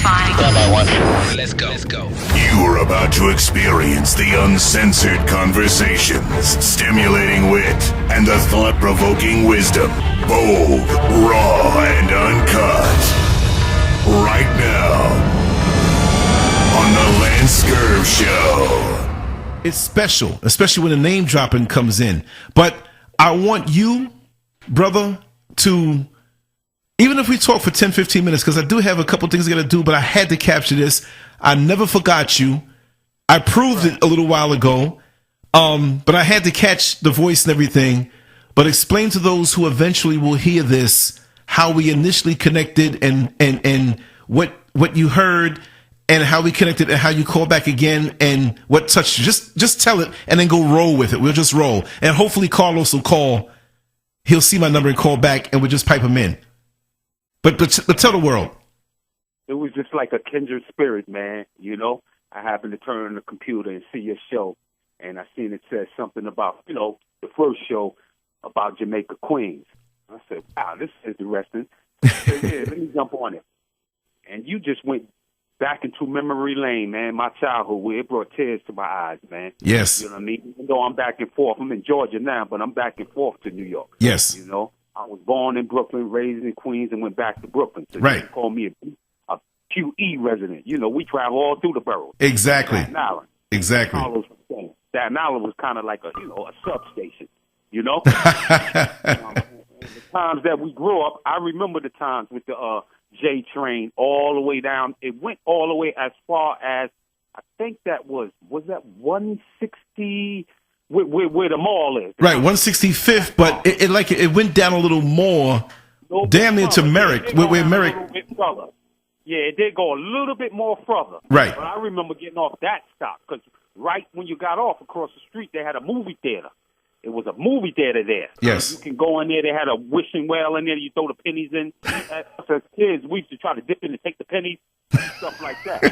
Identifying. Standby one. Let's go. Let's go. You're about to experience the uncensored conversations, stimulating wit, and the thought-provoking wisdom. Bold, raw, and uncut. Right now, on the LanceScurv Show. It's special, especially when the name dropping comes in. But I want you, brother, to, even if we talk for 10, 15 minutes, because I do have a couple things I got to do, but I had to capture this. I never forgot you. I proved it a little while ago, but I had to catch the voice and everything. But explain to those who eventually will hear this how we initially connected and what you heard and how we connected and how you call back again and what touched you. Just tell it and then go roll with it. We'll just roll. And hopefully Carlos will call. He'll see my number and call back and we'll just pipe him in. But tell the world. It was just like a kindred spirit, man. You know, I happened to turn on the computer and see your show, and I seen it said something about, you know, the first show about Jamaica, Queens. I said, wow, this is interesting. I said, yeah, let me jump on it. And you just went back into memory lane, man, my childhood, where it brought tears to my eyes, man. Yes. You know what I mean? Even though I'm back and forth. I'm in Georgia now, but I'm back and forth to New York. Yes. You know, I was born in Brooklyn, raised in Queens, and went back to Brooklyn. So right. They call me a QE resident. You know, we travel all through the boroughs. Exactly. Staten Island. Exactly. Staten Island was kind of like a, you know, a substation, you know? The times that we grew up, I remember the times with the J train all the way down. It went all the way as far as, I think that was that 160, where the mall is. Right, 165th, but it went down a little more, damn near to Merrick, where Merrick. Yeah, it did go a little bit more further. Right. But I remember getting off that stop because right when you got off across the street, they had a movie theater. It was a movie theater there. Yes. You can go in there. They had a wishing well in there. You throw the pennies in. As kids, we used to try to dip in and take the pennies and stuff like that.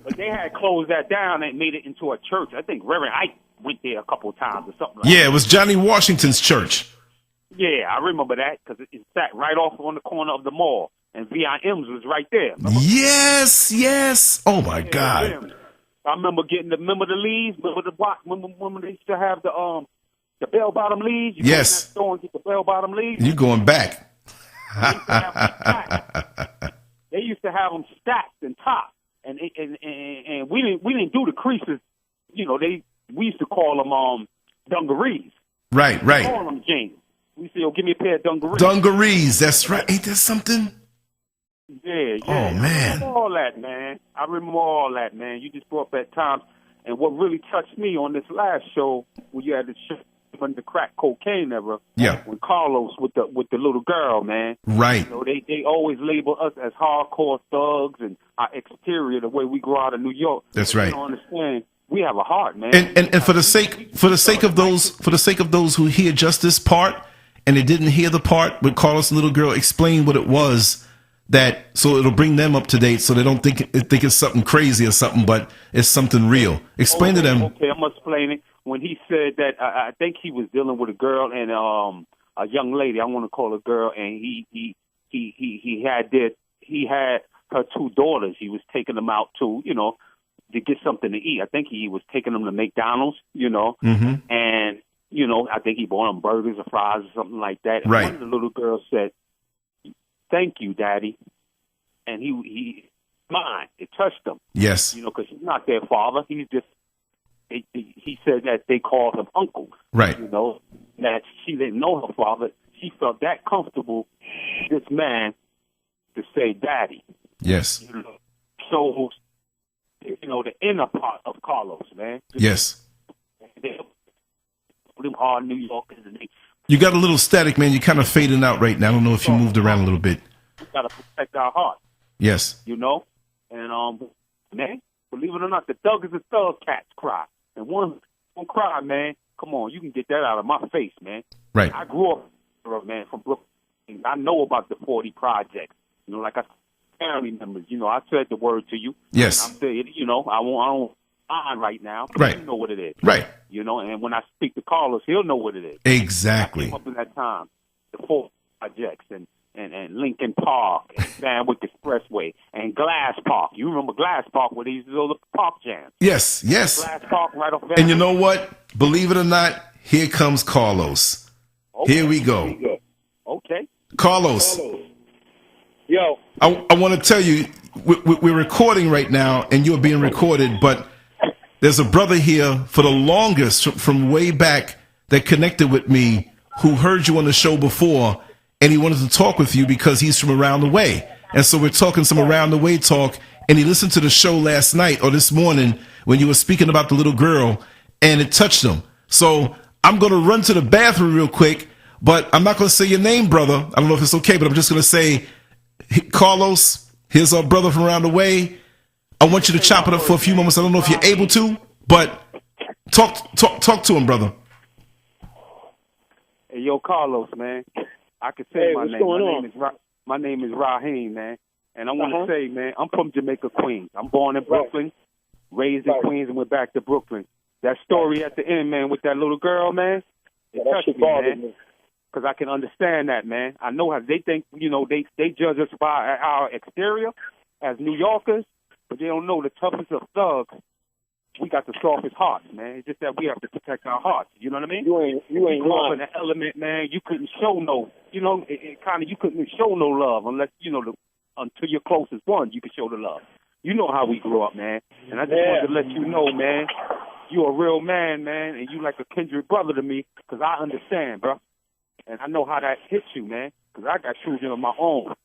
But they had closed that down and made it into a church. I think Reverend Ike went there a couple of times or something like that. Yeah, it was Johnny Washington's church. Yeah, I remember that because it sat right off on the corner of the mall. And VIM's was right there. Remember? Yes, yes. Oh, my God. Yeah. I remember getting remember the leaves? Remember they used to have the bell-bottom leaves? You yes. Go in that store and get the bell-bottom leaves? You're going back. They used to have them stacked and topped. And we didn't do the creases. You know, we used to call them dungarees. Right. We call them jeans. We said, give me a pair of dungarees. Dungarees, that's right. Ain't that something? Yeah. Oh, man. I remember all that, man. You just brought back times. And what really touched me on this last show, where you had the show from the crack cocaine era, when Carlos with the little girl, man. Right. You know, they always label us as hardcore thugs and our exterior, the way we grow out of New York. That's right. You don't understand. We have a heart, man. And for the sake of those who hear just this part and they didn't hear the part with Carlos and little girl, explain what it was. So it'll bring them up to date, so they don't think it's something crazy or something, but it's something real. Explain to them. Okay, I'm explaining it. When he said that, I think he was dealing with a girl and a young lady. I want to call her girl, and he had her two daughters. He was taking them out to get something to eat. I think he was taking them to McDonald's, Mm-hmm. and I think he bought them burgers or fries or something like that. And right. One of the little girls said, "Thank you, Daddy," and he it touched him. Yes, because he's not their father. He's just. He said that they called him uncle. Right. That she didn't know her father. She felt that comfortable, this man, to say daddy. Yes. So, the inner part of Carlos, man. Yes. Them hard New Yorkers. You got a little static, man. You're kind of fading out right now. I don't know if you moved around a little bit. We got to protect our heart. Yes. And, man, believe it or not, the thug is a thug cats cry. And one don't cry, man. Come on, you can get that out of my face, man. Right. I grew up, man, from Brooklyn. I know about the 40 projects. Like I family members. I said the word to you. Yes. I'm saying, I don't mind right now. But right. You know what it is. Right. And when I speak to Carlos, he'll know what it is. Exactly. I came up in that time, the 40 projects and Lincoln Park and Sandwick Expressway. Parkway and Glass Park. You remember Glass Park where these little park jams? Yes. Glass Park right off. And you know what? Believe it or not, here comes Carlos. Okay. Here we go. Okay. Carlos. Yo. I want to tell you, we're recording right now, and you're being recorded, but there's a brother here for the longest from way back that connected with me who heard you on the show before, and he wanted to talk with you because he's from around the way. And so we're talking some around the way talk, and he listened to the show last night or this morning when you were speaking about the little girl, and it touched him. So I'm going to run to the bathroom real quick, but I'm not going to say your name, brother. I don't know if it's okay, but I'm just going to say, Carlos, here's our brother from around the way. I want you to chop it up for a few moments. I don't know if you're able to, but talk to him, brother. Hey, yo, Carlos, man. I can say Hey, my what's name. going on? My name is Raheem, man. And I want to say, man, I'm from Jamaica, Queens. I'm born in Brooklyn, raised in Queens, and went back to Brooklyn. That story at the end, man, with that little girl, man, it touched me, man. Because I can understand that, man. I know how they think, you know, they judge us by our exterior as New Yorkers, but they don't know the toughest of thugs. We got the softest hearts, man. It's just that we have to protect our hearts. You know what I mean? You ain't grew up lying. in the element, man. You couldn't show no, you know, you couldn't show no love unless, you know, until your closest one, you could show the love. You know how we grew up, man. And I just wanted to let you know, man, you're a real man, man, and you like a kindred brother to me because I understand, bro. And I know how that hits you, man, because I got children of my own.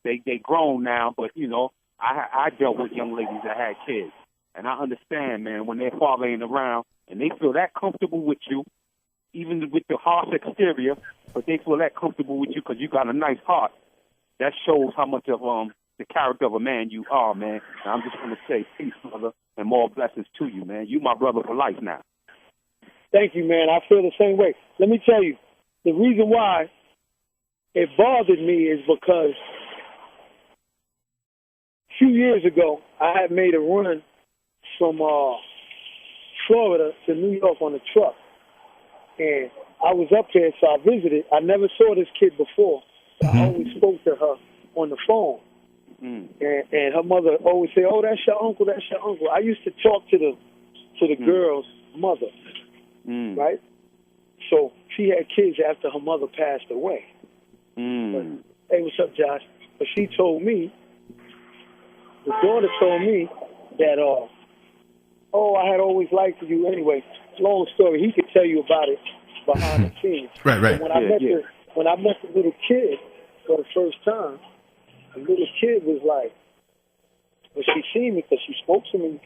They grown now, but, you know, I dealt with young ladies that had kids. And I understand, man, when their father ain't around and they feel that comfortable with you, even with the harsh exterior, but they feel that comfortable with you because you got a nice heart. That shows how much of the character of a man you are, man. And I'm just going to say peace, brother, and more blessings to you, man. You my brother for life now. Thank you, man. I feel the same way. Let me tell you, the reason why it bothered me is because a few years ago, I had made a run from Florida to New York on a truck. And I was up there, so I visited. I never saw this kid before. I always spoke to her on the phone. And her mother always say, "Oh, that's your uncle, that's your uncle." I used to talk to the girl's mother, right? So she had kids after her mother passed away. But, hey, what's up, Josh? But she told me, the daughter told me that, oh, I had always liked you anyway. Long story. He could tell you about it behind the scenes. Right. When I met the little kid for the first time, the little kid was like, when she seen me, because she spoke to me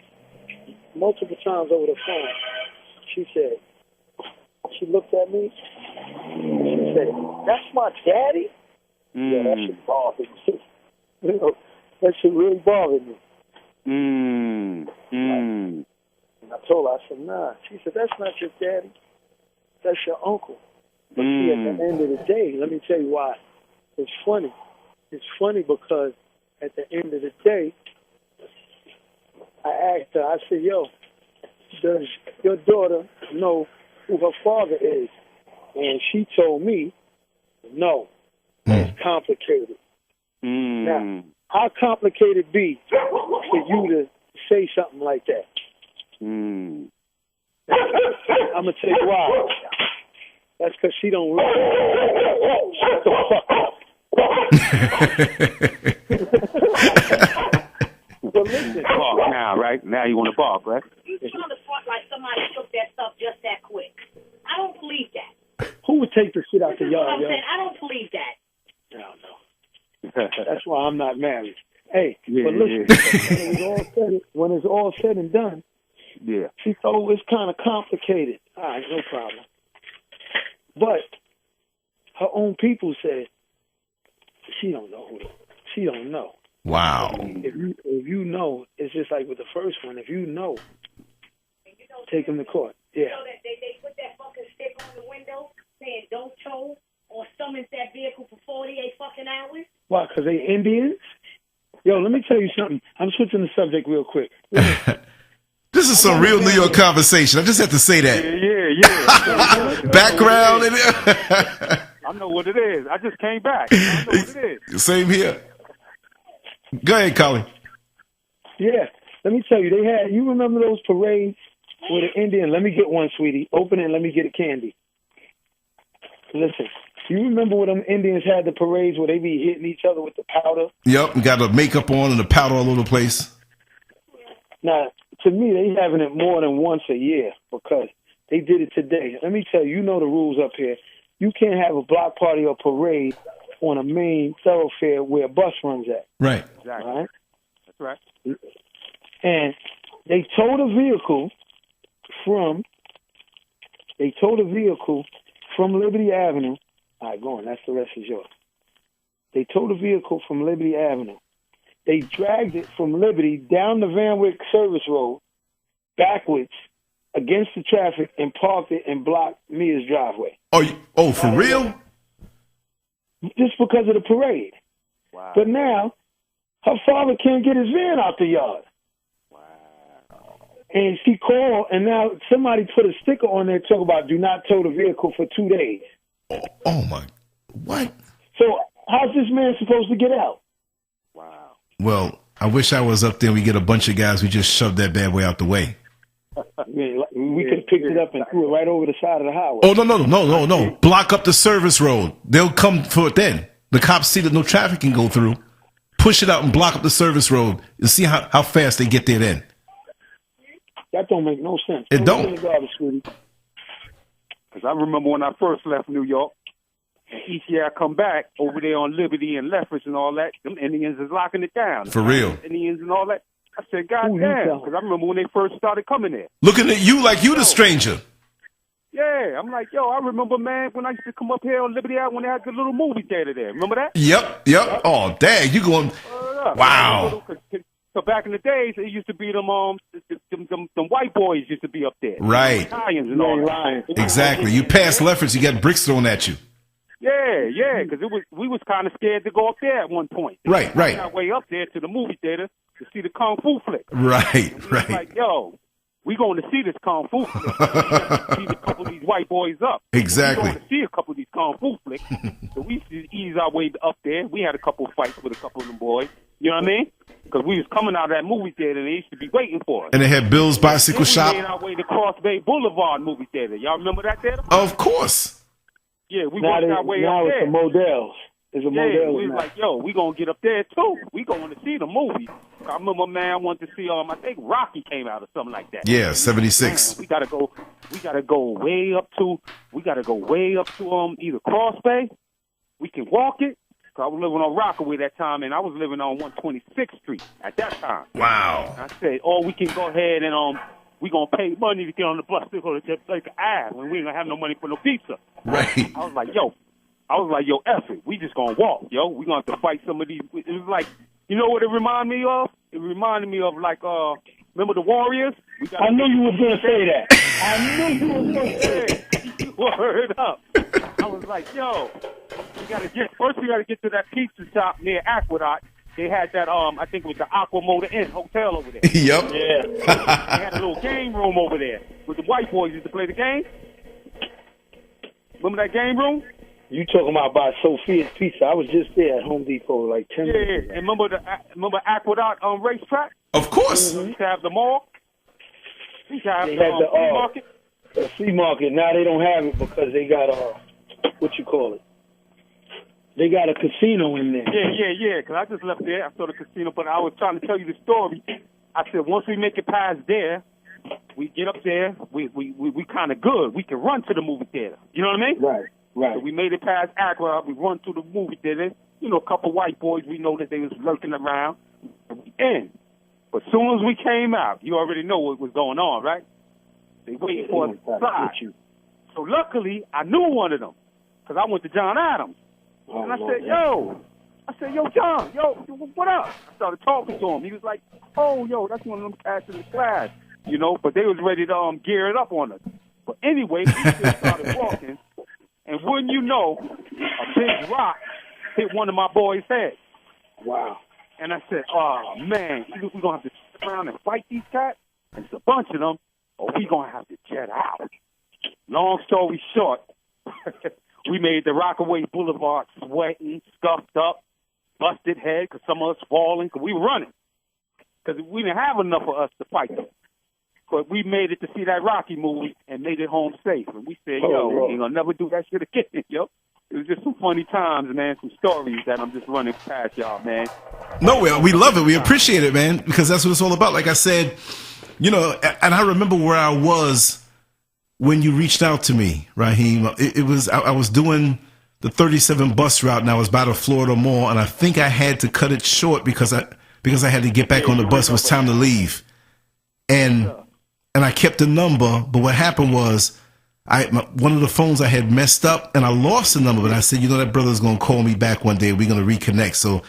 multiple times over the phone, she said, she looked at me, she said, "That's my daddy?" Yeah, that shit bothered me. You know, that shit really bothered me. And I told her, I said, "Nah." She said, "That's not your daddy. That's your uncle." But see, at the end of the day, let me tell you why it's funny. It's funny because at the end of the day, I asked her, I said, "Yo, does your daughter know who her father is?" And she told me, "No, it's complicated." Now, how complicated be for you to say something like that? I'm going to tell you why. That's because she don't really shut the fuck up. But listen, Bark now, right? Now you want to bark, right? You trying to front like somebody took that stuff just that quick. I don't believe that. who would take the shit out the This is what yard, I'm yo? saying. I don't believe that. I don't know. That's why I'm not married. Hey, Yeah, but listen, when it's all said and done, Yeah. she thought it's kind of complicated. All right, no problem. But her own people said she don't know she don't know. Wow. If you know, it's just like with the first one. If you know, take them to court. Yeah. You know that they put that fucking stick on the window saying don't tow or summons that vehicle for 48 fucking hours? Why? Because they Indians? Yo, let me tell you something. I'm switching the subject real quick. This is some real New York conversation. I just have to say that. Yeah. Background. I know what it is. I just came back. I know what it is. Same here. Go ahead, Colin. Yeah. Let me tell you, they had. You remember those parades with an Indian? Let me get one, sweetie. Open it and let me get a candy. Listen, you remember when them Indians had the parades where they be hitting each other with the powder? Yep, got the makeup on and the powder all over the place. Now, to me, they having it more than once a year because they did it today. Let me tell you, you know the rules up here. You can't have a block party or parade on a main thoroughfare where a bus runs at. Right. Exactly. Right? That's right. And they towed a vehicle from Liberty Avenue. All right, go on. That's the rest is yours. They towed a vehicle from Liberty Avenue. They dragged it from Liberty down the Van Wyck Service Road backwards against the traffic and parked it and blocked Mia's driveway. Oh, for real? Just because of the parade. Wow. But now, her father can't get his van out the yard. And she called, and now somebody put a sticker on there talking about do not tow the vehicle for 2 days. Oh my, what? So how's this man supposed to get out? Wow. Well, I wish I was up there. We get a bunch of guys who just shoved that bad boy out the way. We could have picked it up and threw it right over the side of the highway. Oh, no. Block up the service road. They'll come for it then. The cops see that no traffic can go through. Push it out and block up the service road and see how fast they get there then. That don't make no sense. It don't. Because I remember when I first left New York, and each year I come back over there on Liberty and Lethbridge and all that, them Indians is locking it down. For real. Indians and all that. I said, God damn, because I remember when they first started coming there. Looking at you like you the stranger. Yeah, I'm like, yo, I remember, man, when I used to come up here on Liberty Ave when they had the little movie theater there. Remember that? Yep. Oh, dang, you going, wow. So back in the days, it used to be them white boys used to be up there. Right. Italians and all that. Exactly. You pass Lefferts, you got bricks thrown at you. Yeah, because we was kind of scared to go up there at one point. Right. Our way up there to the movie theater to see the Kung Fu flick. Right. Like, yo, we going to see this Kung Fu flick. We got to see a couple of these white boys up. Exactly. We going to see a couple of these Kung Fu flicks. So we used to ease our way up there. We had a couple of fights with a couple of them boys. You know what I mean? Because we was coming out of that movie theater and they used to be waiting for us. And they had Bill's Bicycle Shop. We made our way to Cross Bay Boulevard movie theater. Y'all remember that theater? Of course. Yeah, we worked our way up now there. It's the Models. It's a Models. We was like, yo, we gonna get up there too. We going to see the movie. I remember, man, I wanted to see I think Rocky came out or something like that. Yeah, 76. Man, we gotta go way up to either Cross Bay. We can walk it. I was living on Rockaway that time, and I was living on 126th Street at that time. Wow. I said, we can go ahead and we gonna pay money to get on the bus to go to Jamaica Ave, and we ain't gonna have no money for no pizza. Right. I was like, yo, F it. We just gonna walk, yo. We gonna have to fight some of these. It was like, you know what it reminded me of? It reminded me of like, remember the Warriors? I knew you was gonna say that. I knew you was gonna say that. Word up. I was like, yo, we gotta get to that pizza shop near Aqueduct. They had that, I think it was the Aqua Motor Inn Hotel over there. Yep. Yeah. They had a little game room over there with the white boys used to play the game. Remember that game room? You talking about by Sophia's Pizza? I was just there at Home Depot like 10 minutes ago. And remember Aqueduct racetrack? Of course. We used to have the mall. We used to have they the had the flea market. The flea market. Now they don't have it because they got what you call it? They got a casino in there. Yeah. Because I just left there. I saw the casino, but I was trying to tell you the story. I said once we make it past there, we get up there. We kind of good. We can run to the movie theater. You know what I mean? Right. So we made it past Accra. We run to the movie theater. You know, a couple white boys. We know that they was lurking around. And we in. But as soon as we came out, you already know what was going on, right? They waited for us to slide. So luckily, I knew one of them because I went to John Adams. And I said, yo, John, what up? I started talking to him. He was like, that's one of them cats in the class, you know, but they was ready to gear it up on us. But anyway, we still started walking, and wouldn't you know, a big rock hit one of my boys' heads. Wow. And I said, oh, man, either we're going to have to sit around and fight these cats, and it's a bunch of them, or we're going to have to jet out. Long story short, we made the Rockaway Boulevard sweating, scuffed up, busted head because some of us falling because we were running. Because we didn't have enough of us to fight them. But we made it to see that Rocky movie and made it home safe. And we said, yo, we ain't going to never do that shit again, yo. It was just some funny times, man, some stories that I'm just running past y'all, man. No, we love it. We appreciate it, man, because that's what it's all about. Like I said, you know, and I remember where I was when you reached out to me, Raheem. It was I was doing the 37 bus route, and I was by the Florida Mall, and I think I had to cut it short because I had to get back on the bus. It was time to leave, and I kept the number. But what happened was, one of the phones I had messed up, and I lost the number. But I said, you know, that brother's gonna call me back one day. We're gonna reconnect. So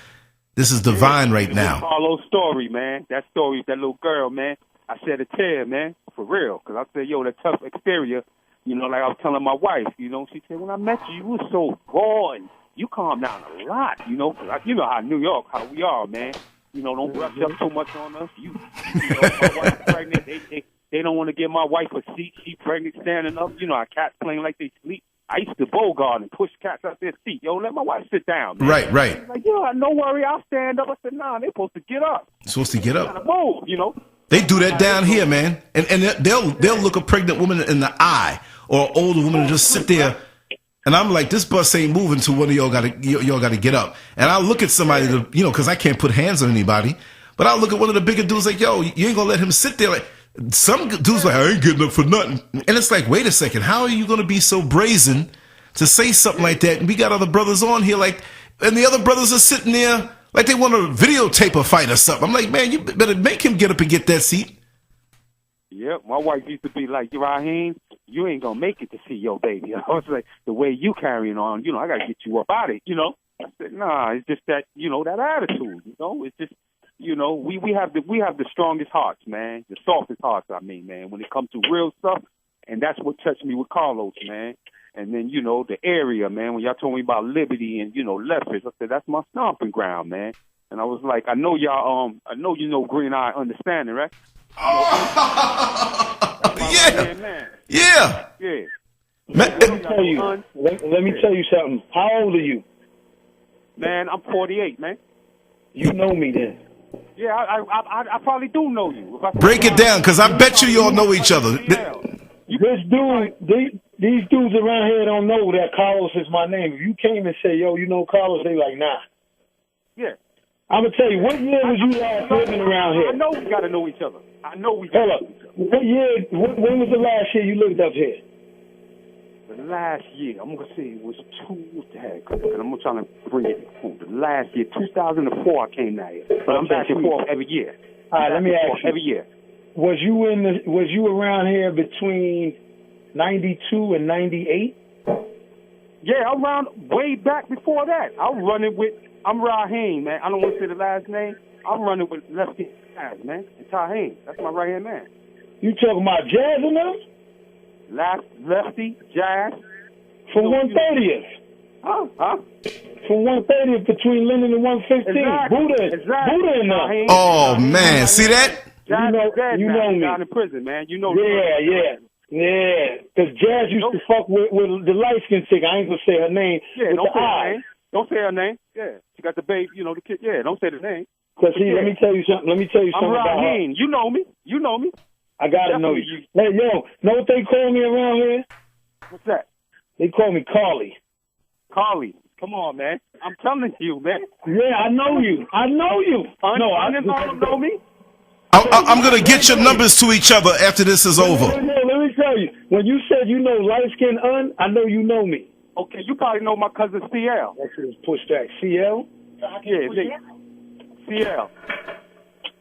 this is divine right now. Carlos' story, man. That story, that little girl, man. I shed a tear, man, for real. Because I said, yo, that tough exterior, you know, like I was telling my wife, you know, she said, when I met you, you were so raw and you calmed down a lot, you know. Cause you know how New York, how we are, man. You know, don't brush up too much on us. You know, my wife's pregnant. They don't want to give my wife a seat. She pregnant, standing up. You know, our cats playing like they sleep. I used to bogart and push cats out their seat. Yo, let my wife sit down, man. Right. Like, yo, no worry, I'll stand up. I said, nah, they're supposed to get up. Supposed to get up. Move, you know. They do that down here, man, and they'll look a pregnant woman in the eye or an older woman and just sit there, and I'm like, this bus ain't moving till one of y'all got to get up, and I'll look at somebody to, you know, because I can't put hands on anybody, but I'll look at one of the bigger dudes like, yo, you ain't gonna let him sit there. Like some dudes like, I ain't getting up for nothing, and it's like, wait a second, how are you gonna be so brazen to say something like that? And we got other brothers on here, like, and the other brothers are sitting there like they want to videotape a fight or something. I'm like, man, you better make him get up and get that seat. Yep, my wife used to be like, Raheem, you ain't gonna make it to see your baby. I was like, the way you carrying on, you know, I gotta get you up out of it, you know. I said, nah, it's just that, you know, that attitude, you know. It's just, you know, we have the strongest hearts, man, the softest hearts. I mean, man, when it comes to real stuff, and that's what touched me with Carlos, man. And then, you know, the area, man, when y'all told me about Liberty and, you know, Leffish, I said, that's my stomping ground, man. And I was like, I know y'all, I know you know Green Eye Understanding, right? Yeah. Man. Yeah. Yeah. Let me tell you. Let me tell you something. How old are you? Man, I'm 48, man. You know me then. Yeah, I probably do know you. Break it down, because I bet you all know each other. This dude, these dudes around here don't know that Carlos is my name. If you came and say, yo, you know Carlos, they like, nah. Yeah. I'm going to tell you, what year was you last living around here? I know we got to know each other. Hold up. What year, when was the last year you lived up here? The last year, I'm going to say it was what the heck? I'm trying to bring it home. The last year, 2004, I came down here. But I'm back and forth every year. All right, let me ask you. Every year. Was you around here between 92 and 98? Yeah, I'm around way back before that. I'm Raheem, man. I don't want to say the last name. I'm running with Lefty Jazz, man. And Raheem. That's my right-hand man. You talking about Jazz and them? Lefty Jazz. From 130th. Huh? From 130th between Linden and 115. Exactly. Buddha and them. Oh, man. See that? Jazz you know me. Down in prison, man. You know. Yeah. Because Jazz used to fuck with the light skin chick. I ain't gonna say her name. Yeah, don't say her name. Don't say her name. Yeah, she got the baby. You know the kid. Yeah, don't say the name. Cause let me tell you something. I'm Raheem. You know me. I gotta know you. Hey, yo, know what they call me around here? What's that? They call me Carly. Carly. Come on, man. I'm telling you, man. Yeah, I know you. I don't know me. I'm going to get your numbers to each other after this is over. Let me tell you. When you said you know light-skinned I know you know me. Okay, you probably know my cousin CL. That's his pushback. CL? Yeah, CL.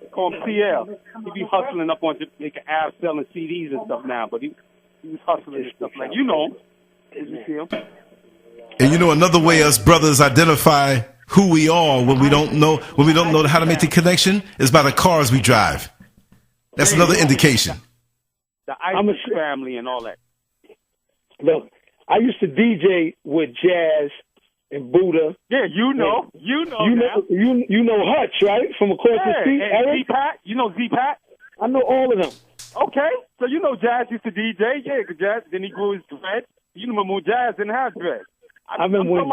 They call him CL. He be hustling up on Jamaica Ave selling CDs and stuff now, but he was hustling and stuff like, you know him. You see him? And you know another way us brothers identify who we are when we don't know how to make the connection is by the cars we drive. That's another indication. The Ice family and all that. Look, I used to DJ with Jazz and Buddha. Yeah, you know Hutch, right? From across the street. And Z-Pat, you know Z-Pat? I know all of them. Okay, so you know Jazz used to DJ, yeah, because Jazz, then he grew his dreads. You remember when Jazz didn't have dreads. I remember when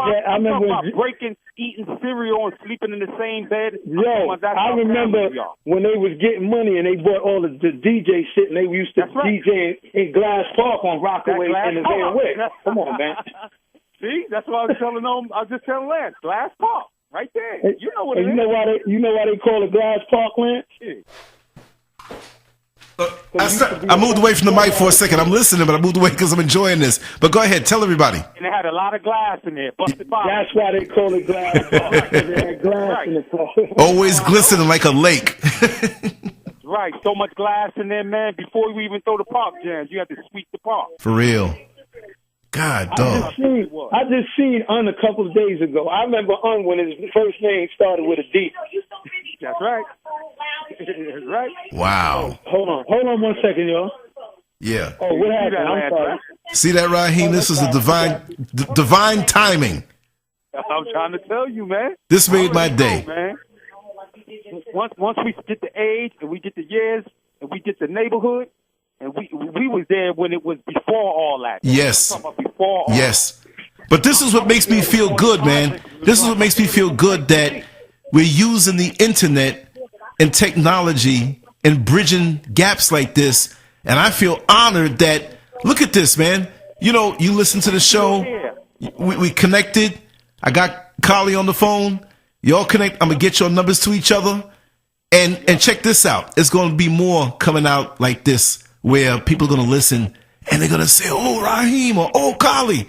breaking, eating cereal, and sleeping in the same bed. Yo, I remember when they was getting money and they bought all the DJ shit and they used to DJ in Glass Park on Rockaway and the Van Wick. Come on, man. See, that's what I was telling them. I was just telling Lance, Glass Park, right there. You know what it is. You know why they call it Glass Park, Lance? I moved away from the mic for a second. I'm listening, but I moved away because I'm enjoying this. But go ahead, tell everybody. And they had a lot of glass in there. Busted bottles. That's why they call it Glass Park. They had glass in it. Always glistening like a lake. Right, so much glass in there, man. Before we even throw the park jams, you have to sweep the park. For real. God, dog. I just seen Un a couple of days ago. I remember Un when his first name started with a D. That's right. That's right. Wow. Hold on 1 second, y'all. Yeah. Oh, what happened? I'm sorry. See that, Raheem? This is a divine timing. I'm trying to tell you, man. This made my day. Man. Once we get the age and we get the years and we get the neighborhood, and we was there when it was before all that. Yes. Before all yes. But this is what makes me feel good, man. This is what makes me feel good that we're using the internet and technology and bridging gaps like this. And I feel honored that, look at this, man. You know, you listen to the show. We connected. I got Carly on the phone. Y'all connect. I'm going to get your numbers to each other. And check this out. It's going to be more coming out like this where people are going to listen and they're going to say, oh, Raheem or oh, Carly,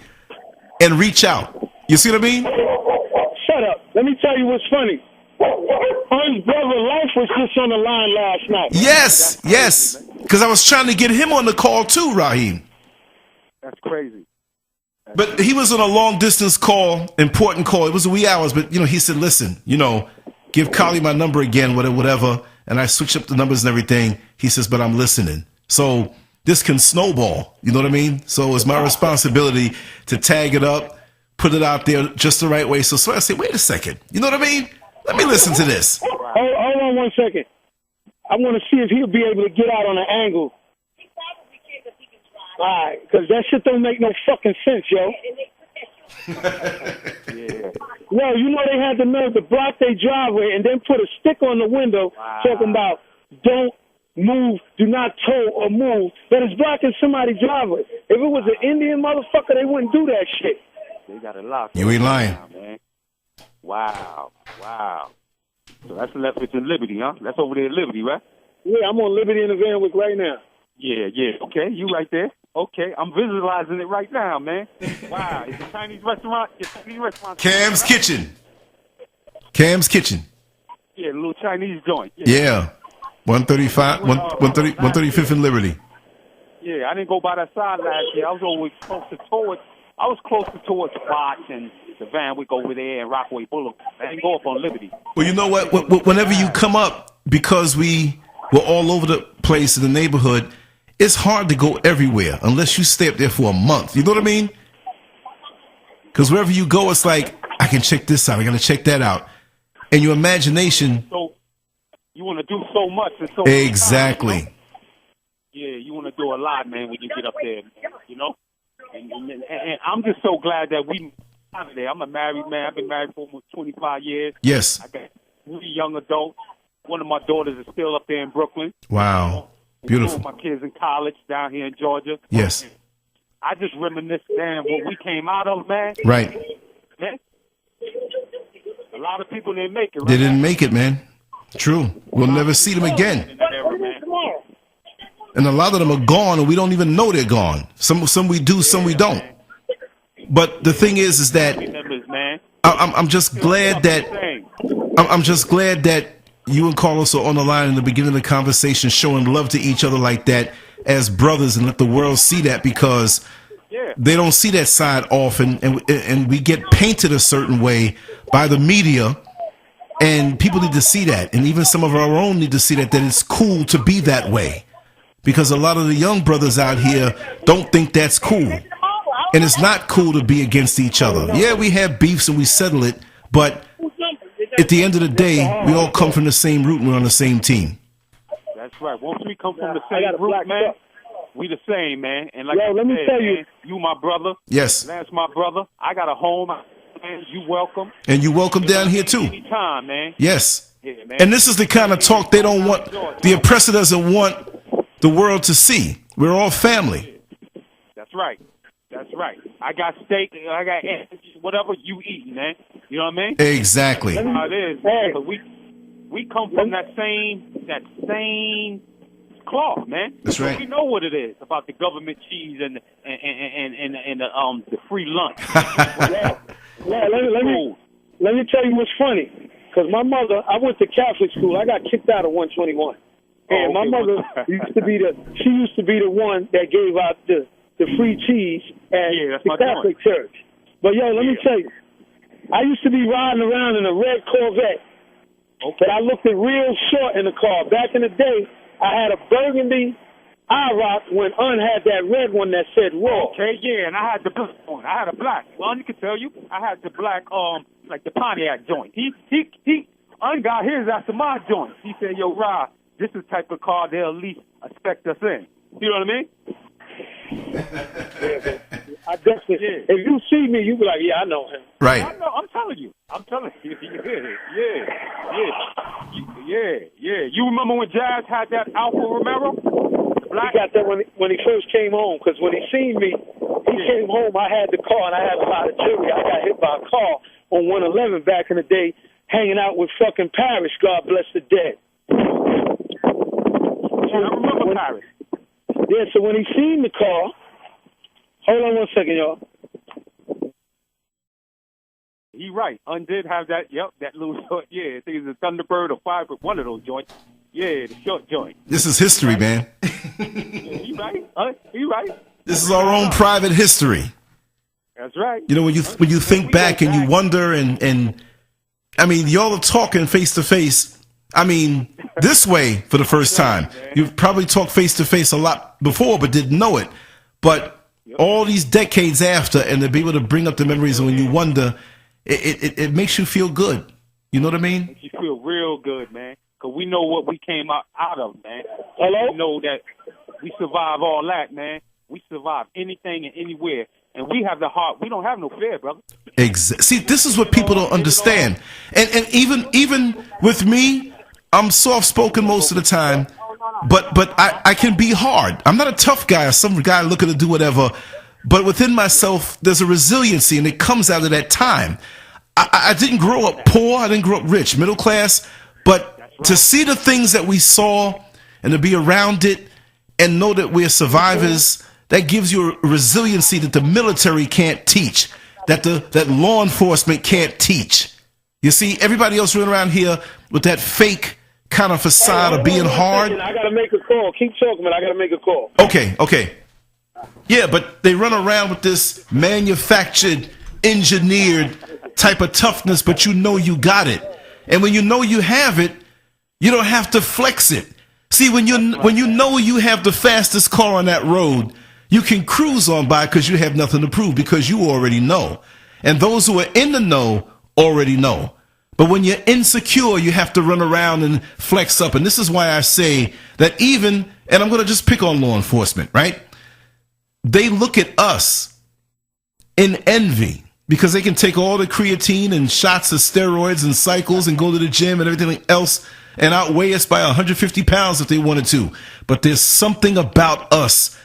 and reach out. You see what I mean? Shut up. Let me tell you what's funny. His brother Life was just on the line last night. Yes. Because I was trying to get him on the call too, Raheem. That's crazy. But he was on a long distance call, important call. It was a wee hours, but he said, listen, give Carly my number again, whatever. And I switched up the numbers and everything. He says, but I'm listening. So this can snowball. You know what I mean? So it's my responsibility to tag it up, put it out there just the right way. So I say, wait a second. You know what I mean? Let me listen to this. Hold on 1 second. I want to see if he'll be able to get out on an angle. All right, because that shit don't make no fucking sense, yo. Yo, they had the nerve to block their driveway and then put a stick on the window talking about don't move, do not tow or move. That is blocking somebody's driveway. If it was an Indian motherfucker, they wouldn't do that shit. They got it locked. You ain't lying. Now, man. Wow. So that's Lefferts and Liberty, huh? That's over there at Liberty, right? Yeah, I'm on Liberty in the Van Wick right now. Yeah. Okay, you right there. Okay, I'm visualizing it right now, man. Wow, it's a Chinese restaurant. Cam's Kitchen. Cam's Kitchen. Yeah, a little Chinese joint. Yeah. 135th and Liberty. Yeah, I didn't go by that side last year. I was always closer towards Fox and the Van Wick over there and Rockaway Boulevard. I didn't go up on Liberty. Well, you know what? Whenever you come up, because we were all over the place in the neighborhood, it's hard to go everywhere unless you stay up there for a month. You know what I mean? Because wherever you go, it's like, I can check this out. I got to check that out. And your imagination. So you want to do so much. And so exactly. Much, Yeah, you want to do a lot, man, when you get up there, And I'm just so glad that we out of there. I'm a married man. I've been married for almost 25 years. Yes. I got 3 young adults. One of my daughters is still up there in Brooklyn. Wow. Beautiful. 2 of my kids in college down here in Georgia. Yes. I just reminisce, man, what we came out of, man. Right. Man, a lot of people didn't make it. Right? They didn't make it, man. True. We'll never see them again. And a lot of them are gone, and we don't even know they're gone. Some we do, some we don't. But the thing is that I'm just glad that you and Carlos are on the line in the beginning of the conversation, showing love to each other like that as brothers, and let the world see that, because they don't see that side often, and we get painted a certain way by the media, and people need to see that, and even some of our own need to see that it's cool to be that way, because a lot of the young brothers out here don't think that's cool, and it's not cool to be against each other. Yeah, we have beefs and we settle it, but at the end of the day, we all come from the same root and we're on the same team. That's right. Once we come from the same root, man, We the same, man. And like Yo, let me tell you, man, you my brother. Yes. Lance my brother. I got a home. Man, you welcome. And you welcome down here too. Anytime, man. Yes. Yeah, man. And this is the kind of talk they don't want. The oppressor doesn't want the world to see. We're all family. That's right. That's right. I got steak. I got whatever you eat, man. You know what I mean? Exactly. That's how it is. Hey. But we come from that same cloth, man. That's right. So we know what it is about the government cheese and the free lunch. Let me tell you what's funny. Because my mother, I went to Catholic school. I got kicked out of 121. And my mother used to be the one that gave out the free cheese at the Catholic church. But yo, let me tell you, I used to be riding around in a red Corvette. Okay. But I looked real short in the car. Back in the day, I had a burgundy IROC when Un had that red one that said raw. Okay, yeah, and I had the black one. I had a black. Well, Un can tell you, I had the black, like the Pontiac joint. He Un got his after my joint. He said, yo, Rod, this is the type of car they'll at least expect us in. You know what I mean? I definitely. Yeah. If you see me, you be like, yeah, I know him. Right. I know. I'm telling you. Yeah. You remember when Jazz had that Alfa Romero? He got that when he first came home. Because when he seen me, he came home. I had the car and I had a lot of jewelry. I got hit by a car on 111 back in the day, hanging out with fucking Parrish. God bless the dead. I remember Parrish. Yeah, so when he seen the car, hold on one second, y'all. He right. Un did have that, that little short, I think it's a Thunderbird or Firebird, one of those joints. Yeah, the short joint. This is history, man. He right. He right. This is our own private history. That's right. You know, when you think back and you wonder and I mean, y'all are talking face to face. I mean, this way for the first time. You've probably talked face to face a lot before, but didn't know it. But all these decades after, and to be able to bring up the memories, and when you wonder, it makes you feel good. You know what I mean? Makes you feel real good, man. Because we know what we came out of, man. Hello? We know that we survive all that, man. We survive anything and anywhere. And we have the heart. We don't have no fear, brother. See, this is what people don't understand. And even with me, I'm soft-spoken most of the time, but I can be hard. I'm not a tough guy or some guy looking to do whatever, but within myself, there's a resiliency, and it comes out of that time. I didn't grow up poor. I didn't grow up rich, middle class, but to see the things that we saw and to be around it and know that we're survivors, that gives you a resiliency that the military can't teach, that law enforcement can't teach. You see, everybody else running around here with that fake kind of facade of being hard. I got to make a call. Keep talking, but I got to make a call. Okay. Yeah, but they run around with this manufactured, engineered type of toughness, but you know you got it. And when you know you have it, you don't have to flex it. See, when you know you have the fastest car on that road, you can cruise on by because you have nothing to prove, because you already know. And those who are in the know already know. But when you're insecure, you have to run around and flex up. And this is why I say that even, and I'm going to just pick on law enforcement, right? They look at us in envy because they can take all the creatine and shots of steroids and cycles and go to the gym and everything else and outweigh us by 150 pounds if they wanted to. But there's something about us.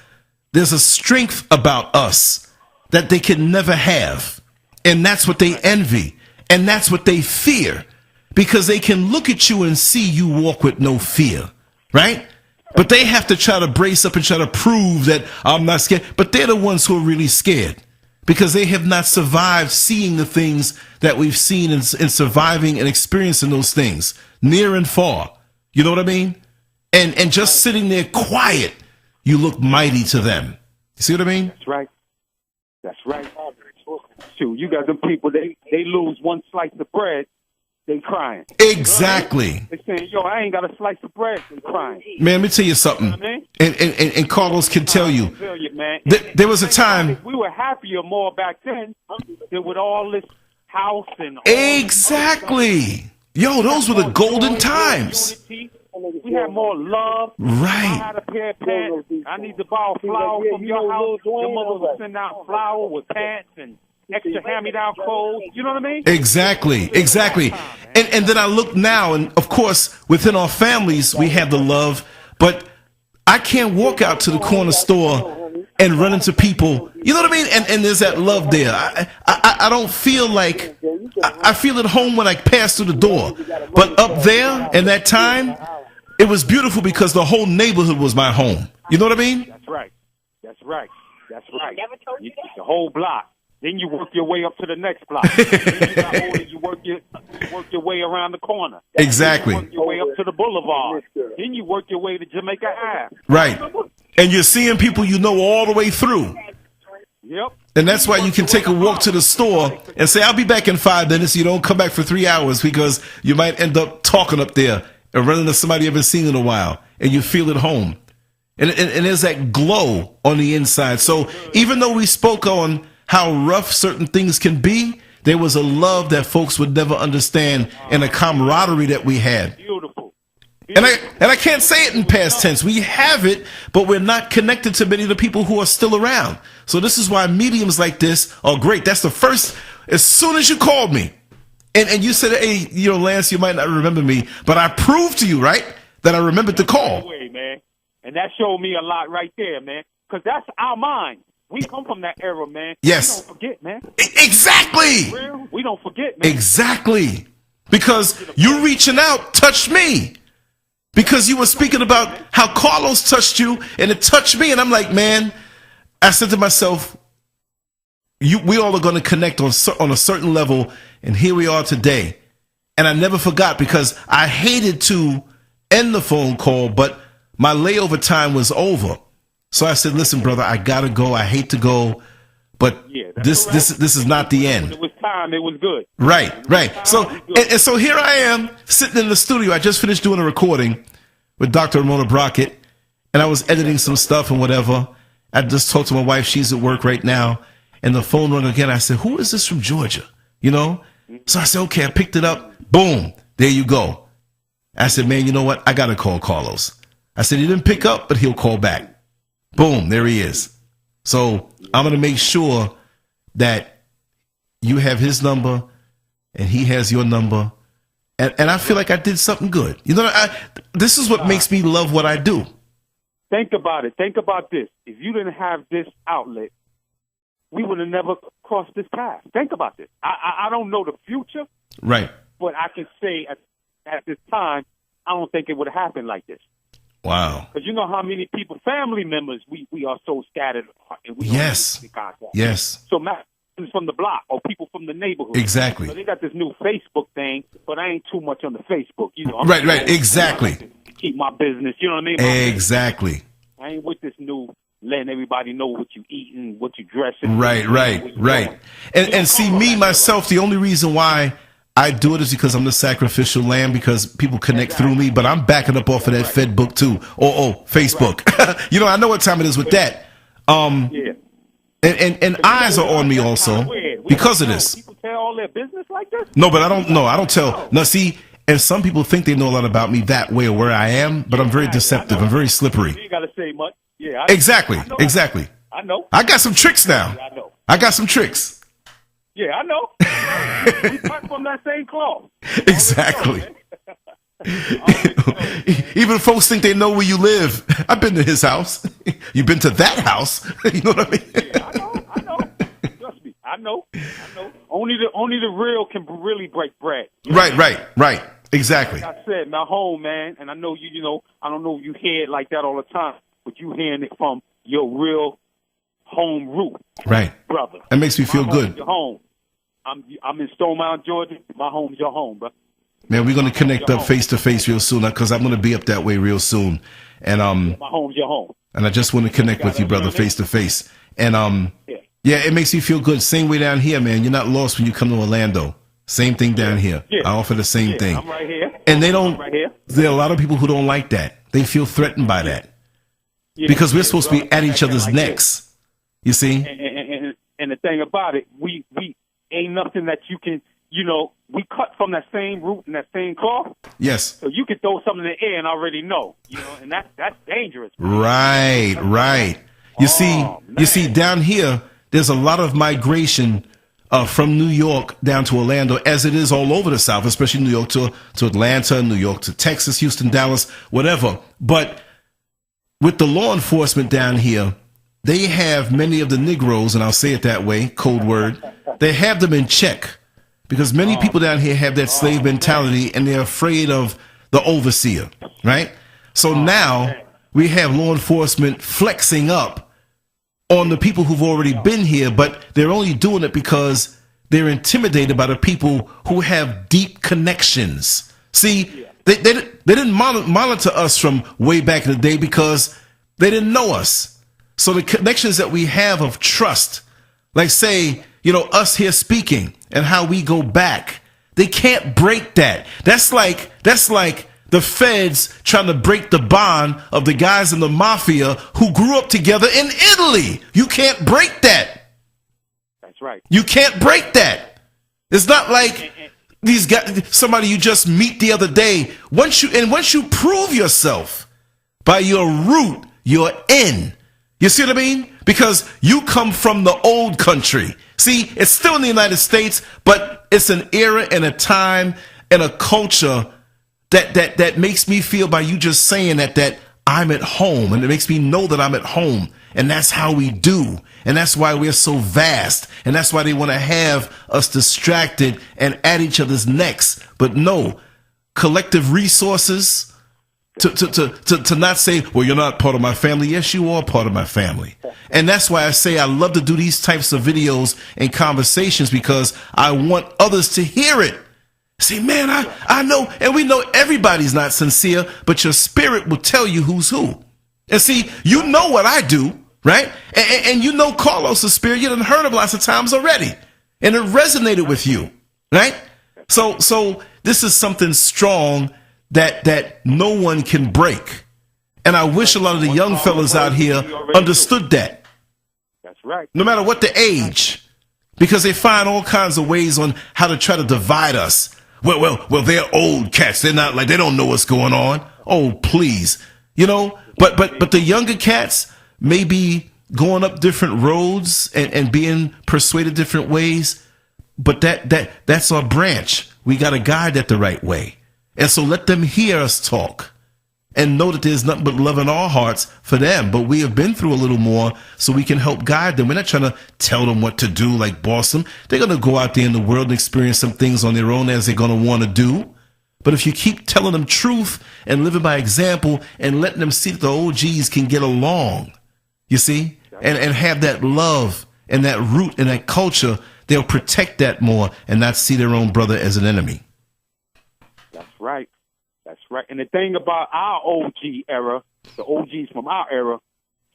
There's a strength about us that they can never have. And that's what they envy. And that's what they fear, because they can look at you and see you walk with no fear, right? But they have to try to brace up and try to prove that I'm not scared. But they're the ones who are really scared because they have not survived seeing the things that we've seen and surviving and experiencing those things near and far. You know what I mean? And just sitting there quiet, you look mighty to them. You see what I mean? That's right. That's right. Shoot, you got them people, they lose one slice of bread, they crying. Exactly. They saying, yo, I ain't got a slice of bread, they crying. Man, let me tell you something. You know what I mean? And Carlos can tell you. Man. There was a time. We were happier more back then than with all this house and all exactly. Yo, those were the golden times. We We had more love. Right. I had a pair of pants. I need to borrow flour from your house. Your mother would send out flour with pants and extra hand-me-down clothes. You know what I mean? Exactly. And then I look now, and of course, within our families, we have the love, but I can't walk out to the corner store and run into people. You know what I mean? And there's that love there. I don't feel like I feel at home when I pass through the door. But up there in that time, it was beautiful because the whole neighborhood was my home. You know what I mean? That's right. The whole block. Then you work your way up to the next block. Then you got older, you work your way around the corner. Exactly. You work your way up to the boulevard. Then you work your way to Jamaica Ave. Right. And you're seeing people you know all the way through. Yep. And that's why you can take a walk to the store and say, I'll be back in 5 minutes. You don't come back for 3 hours because you might end up talking up there and running into somebody you haven't seen in a while. And you feel at home. And there's that glow on the inside. So even though we spoke on how rough certain things can be, there was a love that folks would never understand and a camaraderie that we had. Beautiful. And I can't say it in past tense. We have it, but we're not connected to many of the people who are still around. So this is why mediums like this are great. That's the first, as soon as you called me, and you said, hey, Lance, you might not remember me, but I proved to you, right, that I remembered the call. Way, man. And that showed me a lot right there, man, because that's our mind. We come from that era, man. Yes. We don't forget, man. Exactly. We don't forget, man. Exactly. Because you reaching out touched me. Because you were speaking about how Carlos touched you, and it touched me. And I'm like, man, I said to myself, we all are going to connect on a certain level. And here we are today. And I never forgot because I hated to end the phone call, but my layover time was over. So I said, listen, brother, I got to go. I hate to go, but this is not the end. When it was time, it was good. Right. So and so here I am sitting in the studio. I just finished doing a recording with Dr. Ramona Brockett, and I was editing some stuff and whatever. I just talked to my wife. She's at work right now, and the phone rang again. I said, who is this from Georgia? So I said, okay, I picked it up. Boom. There you go. I said, man, you know what? I got to call Carlos. I said, he didn't pick up, but he'll call back. Boom, there he is. So I'm going to make sure that you have his number and he has your number. And I feel like I did something good. This is what makes me love what I do. Think about it. Think about this. If you didn't have this outlet, we would have never crossed this path. Think about this. I don't know the future. Right. But I can say at this time, I don't think it would have happened like this. Wow. Because you know how many people, family members, we are so scattered. And we Yes. Yes. So from the block or people from the neighborhood. Exactly. So they got this new Facebook thing, but I ain't too much on the Facebook. Right. Exactly. Keep my business. You know what I mean? Exactly. I ain't with this new letting everybody know what you eating, what you dressing. Right. And see, me, myself, the only reason why I do it is because I'm the sacrificial lamb, because people connect through me, but I'm backing up off of that Fed book too. Facebook. I know what time it is with that. And eyes are on me also because of this. People tell all their business like this? No, but I don't know. I don't tell. Now, see, and some people think they know a lot about me that way or where I am, but I'm very deceptive. I'm very slippery. You ain't got to say much. Yeah. Exactly. I know. I got some tricks now. I know. I got some tricks. Yeah, I know. We cut from that same cloth. Exactly. Even folks think they know where you live. I've been to his house. You've been to that house. You know what I mean? Yeah, I know. Trust me, I know. Only the real can really break bread. Right. Exactly. Like I said, my home, man, and I know I don't know if you hear it like that all the time, but you hearing it from your real home root. Right. Brother. That makes me feel good. Your home. I'm in Stone Mountain, Georgia. My home's your home, bro. Man, we're going to connect up face to face real soon because I'm going to be up that way real soon. And my home's your home. And I just want to connect with you, brother, face to face. And yeah, it makes me feel good. Same way down here, man. You're not lost when you come to Orlando. Same thing down here. Yeah. I offer the same thing. I'm right here. And they don't. Right here. There are a lot of people who don't like that. They feel threatened by that because we're supposed to be at each other's necks. You see? And the thing about it, we ain't nothing that you can you know, we cut from that same root and that same cloth. Yes. So you can throw something in the air and already know, you know, and that's dangerous. Right, right. You see, down here, there's a lot of migration from New York down to Orlando, as it is all over the South, especially New York to Atlanta, New York to Texas, Houston, Dallas, whatever. But with the law enforcement down here, they have many of the Negroes, and I'll say it that way, code word, they have them in check because many people down here have that slave mentality and they're afraid of the overseer, right? So now we have law enforcement flexing up on the people who've already been here, but they're only doing it because they're intimidated by the people who have deep connections. See, they didn't monitor us from way back in the day because they didn't know us. So the connections that we have of trust, like say, you know, us here speaking and how we go back, they can't break that. That's like the feds trying to break the bond of the guys in the mafia who grew up together in Italy. You can't break that. That's right. You can't break that. It's not like these guys, somebody you just meet the other day. Once you prove yourself by your root, you're in. You see what I mean? Because you come from the old country. See, it's still in the United States, but it's an era and a time and a culture that makes me feel by you just saying that I'm at home, and it makes me know that I'm at home. And that's how we do. And that's why we're so vast. And that's why they want to have us distracted and at each other's necks. But no, collective resources to not say, well, you're not part of my family. Yes, you are part of my family. And that's why I say I love to do these types of videos and conversations, because I want others to hear it. See, man, I know, and we know everybody's not sincere, but your spirit will tell you who's who. And see, you know what I do, right? And you know Carlos' spirit. You done heard him lots of times already. And it resonated with you, right? So this is something strong that no one can break. And I wish a lot of the young fellas out here understood that. That's right. No matter what the age, because they find all kinds of ways on how to try to divide us. Well, they're old cats. They're not like, they don't know what's going on. Oh, please. You know, but the younger cats may be going up different roads and being persuaded different ways. But that's our branch. We got to guide that the right way. And so let them hear us talk and know that there's nothing but love in our hearts for them. But we have been through a little more, so we can help guide them. We're not trying to tell them what to do, like boss them. They're going to go out there in the world and experience some things on their own as they're going to want to do. But if you keep telling them truth and living by example and letting them see that the OGs can get along, you see, and have that love and that root and that culture, they'll protect that more and not see their own brother as an enemy. That's right. That's right. And the thing about our OG era, the OGs from our era,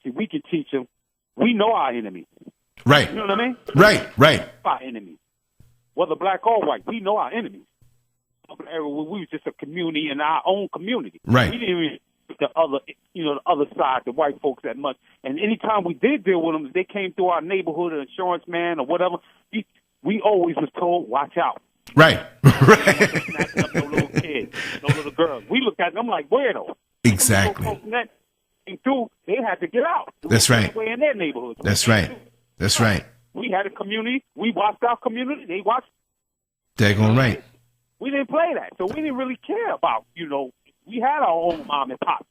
see, we can teach them. We know our enemies. Right. You know what I mean? Right. Our enemies. Whether black or white, we know our enemies. An era where we was just a community in our own community. Right. We didn't even the other side, the white folks that much. And anytime we did deal with them, they came through our neighborhood, an insurance man or whatever, we always was told, watch out. Right. Snatching up no little kids, no little girls. We looked at them like weirdos. Exactly. And through, they had to get out. That's right. In their neighborhoods. That's right. That's right. We had a community. We watched our community. They watched. Daggone right. We didn't play that, so we didn't really care about, we had our own mom and pop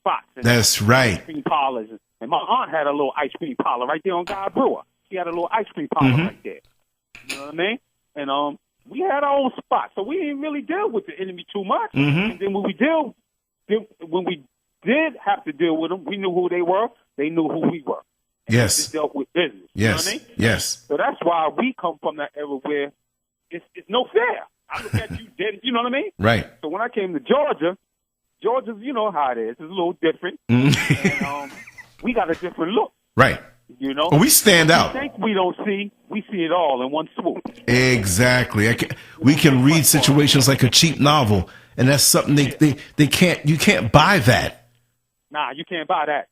spots. And that's right. Ice cream parlors. And my aunt had a little ice cream parlor right there on God Brewer. She had a little ice cream parlor right there. You know what I mean? And we had our own spot, so we didn't really deal with the enemy too much. And then when we did have to deal with them, we knew who they were. They knew who we were. And yes. We just dealt with business. Yes. You know what I mean? Yes. So that's why we come from that era where it's no fair. I look at you dead. You know what I mean? Right. So when I came to Georgia's, you know how it is. It's a little different. And we got a different look. Right. You know? We stand out. We think we don't see. We see it all in one swoop. Exactly. We can read situations like a cheap novel, and that's something they can't. You can't buy that. Nah, you can't buy that.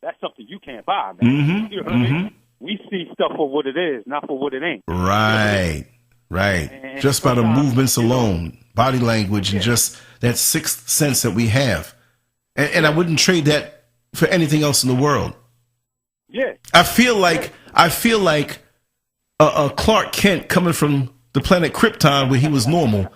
That's something you can't buy, man. You know what I mean? We see stuff for what it is, not for what it ain't. Right. Right. And Just by the sometimes, movements you know, alone, body language, and just that sixth sense that we have. And I wouldn't trade that for anything else in the world. Yeah. I feel like Clark Kent coming from the planet Krypton where he was normal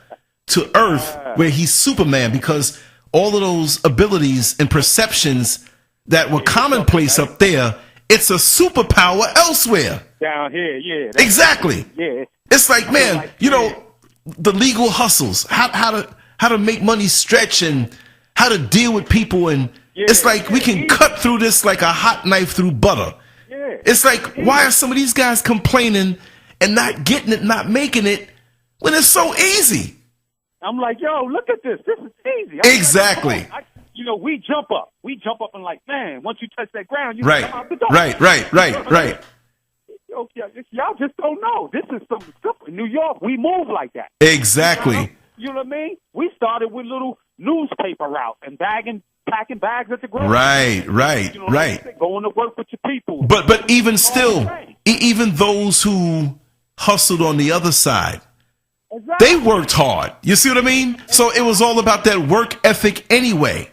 to Earth where he's Superman, because all of those abilities and perceptions that were commonplace up there, it's a superpower elsewhere. Down here, yeah. Exactly. Yeah. It's like, man, you know, the legal hustles, how to make money stretch and how to deal with people, and it's like we can cut through this like a hot knife through butter. Yeah. It's like, why are some of these guys complaining and not getting it, not making it, when it's so easy? I'm like, yo, look at this. This is easy. Exactly. You know, we jump up. We jump up and like, man, once you touch that ground, you Right, come out the door. right. Yo, y'all just don't know. This is something simple. In New York, we move like that. Exactly. You know what I mean? We started with little newspaper route and packing bags at the grocery. Right. You know what I mean? Going to work with your people. But even still, even those who hustled on the other side, they worked hard. You see what I mean? So it was all about that work ethic anyway.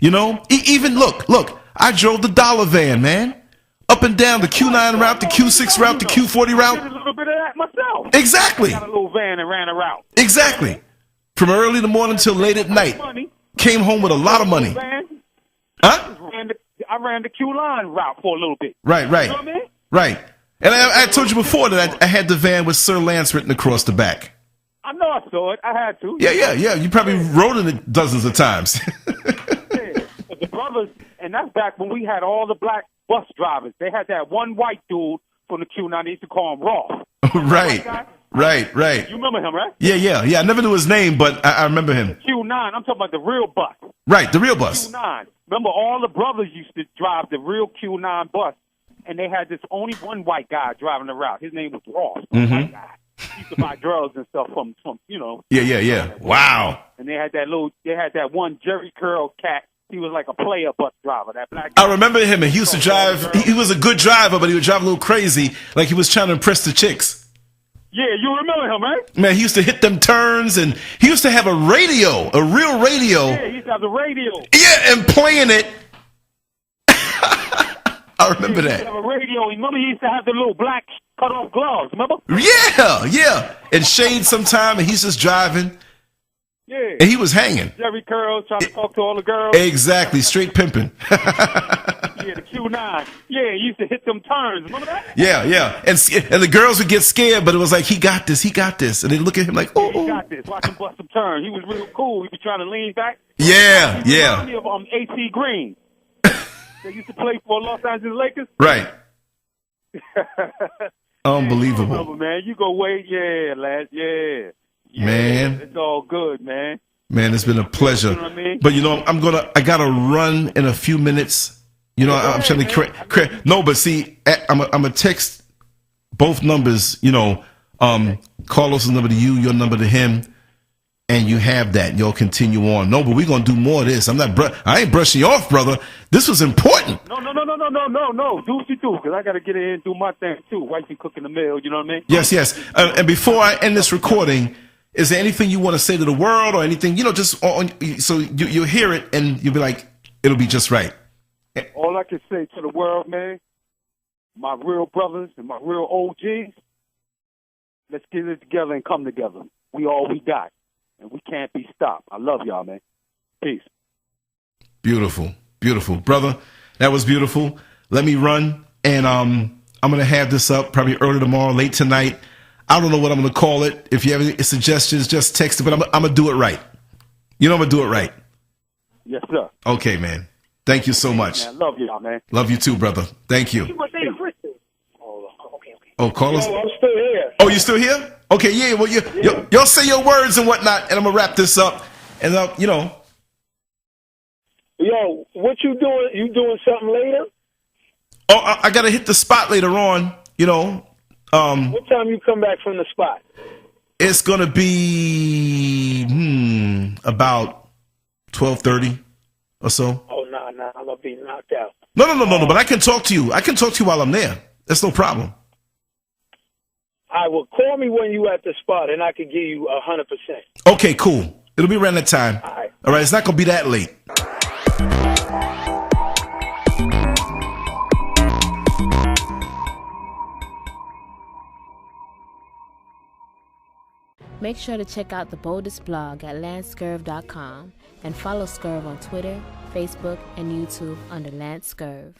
You know? Even look, I drove the dollar van, man. Up and down the Q9 route, the Q6 route, the Q40 route. I did a little bit of that myself. Exactly. I got a little van and ran a route. Exactly. From early in the morning till late at night. Came home with a lot of money. Huh? I ran the Q-line route for a little bit. Right. You know what I mean? Right. And I told you before that I had the van with Sir Lance written across the back. I know I saw it. I had to. Yeah. You probably rode in it dozens of times. But the brothers, and that's back when we had all the black bus drivers. They had that one white dude from the Q9. They used to call him Ross. Right. You remember him, right? Yeah. I never knew his name, but I remember him. Q9. I'm talking about the real bus. Right, the real bus. Q9. Remember, all the brothers used to drive the real Q9 bus, and they had this only one white guy driving the route. His name was Ross. White guy. He used to buy drugs and stuff from you know. Yeah. Wow. And they had that one Jerry Curl cat. He was like a player bus driver. That black guy. I remember him, and he used to drive. He was a good driver, but he would drive a little crazy, like he was trying to impress the chicks. Yeah, you remember him, right? Man, he used to hit them turns, and he used to have a radio, a real radio. Yeah, he used to have the radio. Yeah, and playing it. I remember that. He used to have a radio. Remember, he used to have the little black cut-off gloves. Remember? Yeah. And shade sometime, and he's just driving. Yeah. And he was hanging. Jerry Curl trying to talk to all the girls. Exactly, straight pimping. Yeah, the Q9. Yeah, he used to hit them turns. Remember that? Yeah. And the girls would get scared, but it was like, he got this. And they look at him like, oh. He got this. Watch him bust some turns. He was real cool. He was trying to lean back. Yeah. He reminded me of AC Green. They used to play for Los Angeles Lakers. Right. Unbelievable. Yeah, remember, man. You go wait. Yeah, lad. Yeah. Man. It's all good, man. Man, it's been a pleasure. You know what I mean? But you know, I gotta run in a few minutes. You know, I'm trying to no, but see, I'm a text both numbers. You know, Carlos's number to you, your number to him, and you have that. You'll continue on. No, but we're gonna do more of this. I ain't brushing you off, brother. This was important. No. Do what you do, because I got to get in and do my thing, too. Wifey cooking the meal, you know what I mean? Yes. And before I end this recording, is there anything you want to say to the world or anything, you know, just so you'll hear it and you'll be like, it'll be just right. All I can say to the world, man, my real brothers and my real OGs, let's get it together and come together. We all we got, and we can't be stopped. I love y'all, man. Peace. Beautiful. Brother, that was beautiful. Let me run, and I'm going to have this up probably early tomorrow, late tonight. I don't know what I'm going to call it. If you have any suggestions, just text it, but I'm going to do it right. You know I'm going to do it right. Yes, sir. Okay, man. Thank you so much. Man, love y'all, man. Love you too, brother. Thank you. Oh, Carlos? No, I'm still here. Oh, you still here? Okay, yeah. Well, you'll say your words and whatnot, and I'm going to wrap this up. And, you know. Yo, what you doing? You doing something later? Oh, I got to hit the spot later on, you know. What time you come back from the spot? It's going to be about 12:30 or so. Oh, no, I'm going to be knocked out. No, but I can talk to you. I can talk to you while I'm there. That's no problem. I will call me when you at the spot, and I can give you 100%. Okay, cool. It'll be around that time. All right, it's not gonna be that late. Make sure to check out the boldest blog at LanceScurv.com and follow Scurv on Twitter, Facebook, and YouTube under LanceScurv.